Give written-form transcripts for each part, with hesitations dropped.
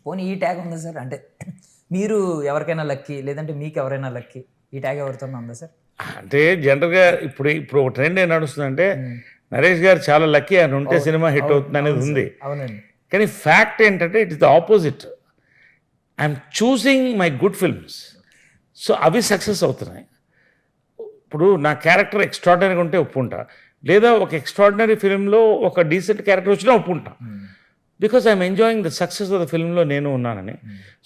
పోనీ ఈ ట్యాగ్ ఉందా సార్? అంటే మీరు ఎవరికైనా లక్కీ, లేదంటే మీకు ఎవరైనా లక్కీ, ఈ ట్యాగ్ ఎవరితో ఉందా సార్? అంటే జనరల్గా ఇప్పుడు ఒక ట్రెండ్ ఏం నడుస్తుందంటే నరేష్ గారు చాలా లక్కీ, ఆయన ఉంటే సినిమా హిట్ అవుతుంది అనేది ఉంది. అవునండి. కానీ ఫ్యాక్ట్ ఏంటంటే it is the opposite. I'm choosing my good films, so అవి సక్సెస్ అవుతున్నాయి. ఇప్పుడు నా క్యారెక్టర్ ఎక్స్ట్రాడినరీగా ఉంటే ఒప్పుకుంటా, లేదా ఒక ఎక్స్ట్రాడినరీ ఫిల్మ్లో ఒక డీసెంట్ క్యారెక్టర్ వచ్చినా ఒప్పుకుంటా, because I'm enjoying the success of the ఫిల్మ్లో నేను ఉన్నానని.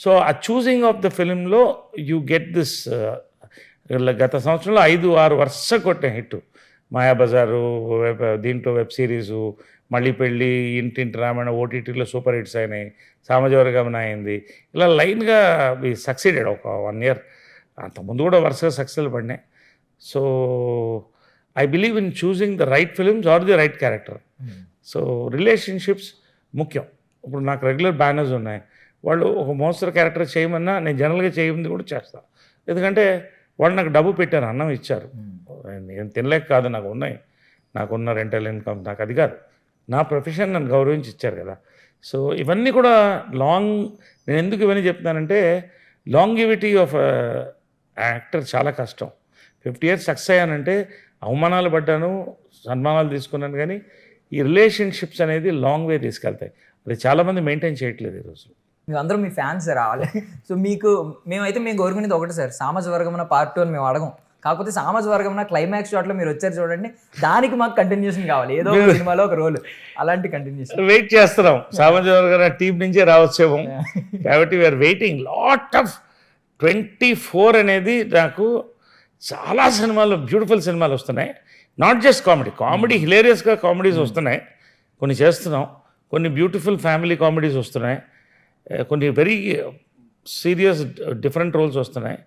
సో ఆ చూసింగ్ ఆఫ్ ద ఫిల్మ్లో యూ గెట్ దిస్. గత సంవత్సరంలో 5-6 వరుస కొట్టే హిట్. మాయాబజారు, దీంట్లో వెబ్ సిరీసు, మళ్ళీ పెళ్ళి, ఇంటింటి రామాయణ ఓటీటీలో సూపర్ హిట్స్ అయినాయి, సామాజిక అయింది. ఇలా లైన్గా వి సక్సీడెడ్ ఒక 1 year. అంతకుముందు కూడా వరుసగా సక్సెస్లు పడినాయి. So I believe in choosing the right films or the right character. So relationships ముఖ్యం. ఇప్పుడు నాకు రెగ్యులర్ బ్యానర్స్ ఉన్నాయి, వాళ్ళు ఒక మోస్తరు క్యారెక్టర్ చేయమన్నా నేను జనరల్గా చేయమంది కూడా చేస్తాను. ఎందుకంటే వాళ్ళు నాకు డబ్బు పెట్టారు, అన్నం ఇచ్చారు, నేను తినలేక కాదు, నాకున్న రెంటల్ ఇన్కమ్, నాకు అది కాదు, నా ప్రొఫెషన్ నన్ను గౌరవించి ఇచ్చారు కదా. సో ఇవన్నీ కూడా నేను ఎందుకు ఇవన్నీ చెప్తున్నానంటే లాంగివిటీ ఆఫ్ యాక్టర్ చాలా కష్టం. 50 years సక్సెస్ అయ్యానంటే అవమానాలు పడ్డాను, సన్మానాలు తీసుకున్నాను, కానీ ఈ రిలేషన్షిప్స్ అనేది లాంగ్ వే తీసుకెళ్తాయి. అది చాలామంది మెయింటైన్ చేయట్లేదు ఈరోజు. మేమందరం మీ ఫ్యాన్స్ సార్. సో మేము కోరుకునేది ఒకటి సార్, సామాజిక వర్గం పార్ట్ 2 అని మేము అడగం. కాకపోతే సామాజిక వర్గం క్లైమాక్స్ షాట్లో మీరు వచ్చారు చూడండి, దానికి మాకు కంటిన్యూషన్ కావాలి, ఏదో ఒక సినిమాలో ఒక రోల్, అలాంటి కంటిన్యూషన్ వెయిట్ చేస్తున్నాం. సామాజిక వర్గం టీం నుంచే రావచ్చేమో, కాబట్టి వీఆర్ వెయిటింగ్. లాట్ ఆఫ్ 24 అనేది నాకు చాలా సినిమాలు, బ్యూటిఫుల్ సినిమాలు వస్తున్నాయి. నాట్ జస్ట్ కామెడీ హిలేరియస్గా కామెడీస్ వస్తున్నాయి, కొన్ని చేస్తున్నాం. కొన్ని బ్యూటిఫుల్ ఫ్యామిలీ కామెడీస్ వస్తున్నాయి, కొన్ని వెరీ సీరియస్ డిఫరెంట్ రోల్స్ వస్తున్నాయి.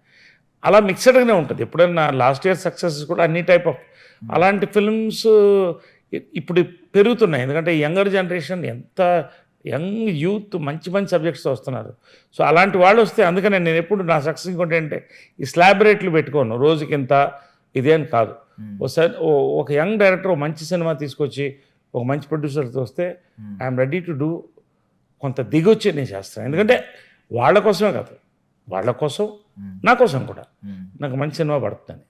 అలా మిక్సడ్గానే ఉంటుంది. ఎప్పుడైనా లాస్ట్ ఇయర్ సక్సెస్ కూడా అన్ని టైప్ ఆఫ్ అలాంటి ఫిల్మ్స్ ఇప్పుడు పెరుగుతున్నాయి. ఎందుకంటే యంగర్ జనరేషన్, ఎంత యంగ్ యూత్ మంచి మంచి సబ్జెక్ట్స్ వస్తున్నారు. సో అలాంటి వాళ్ళు వస్తే, అందుకనే నేను ఎప్పుడు నా సక్సెస్ ఇంకోటి అంటే ఈ స్లాబ్ రేట్లు పెట్టుకోను, రోజుకింత ఇదేం కాదు. ఒకసారి ఒక యంగ్ డైరెక్టర్ మంచి సినిమా తీసుకొచ్చి ఒక మంచి ప్రొడ్యూసర్తో వస్తే ఐఎమ్ రెడీ టు డూ, కొంత దిగొచ్చి నేను చేస్తాను. ఎందుకంటే వాళ్ళ కోసమే కాదు, వాళ్ళ కోసం, నా కోసం కూడా నాకు మంచి సినిమా పడుతుంది.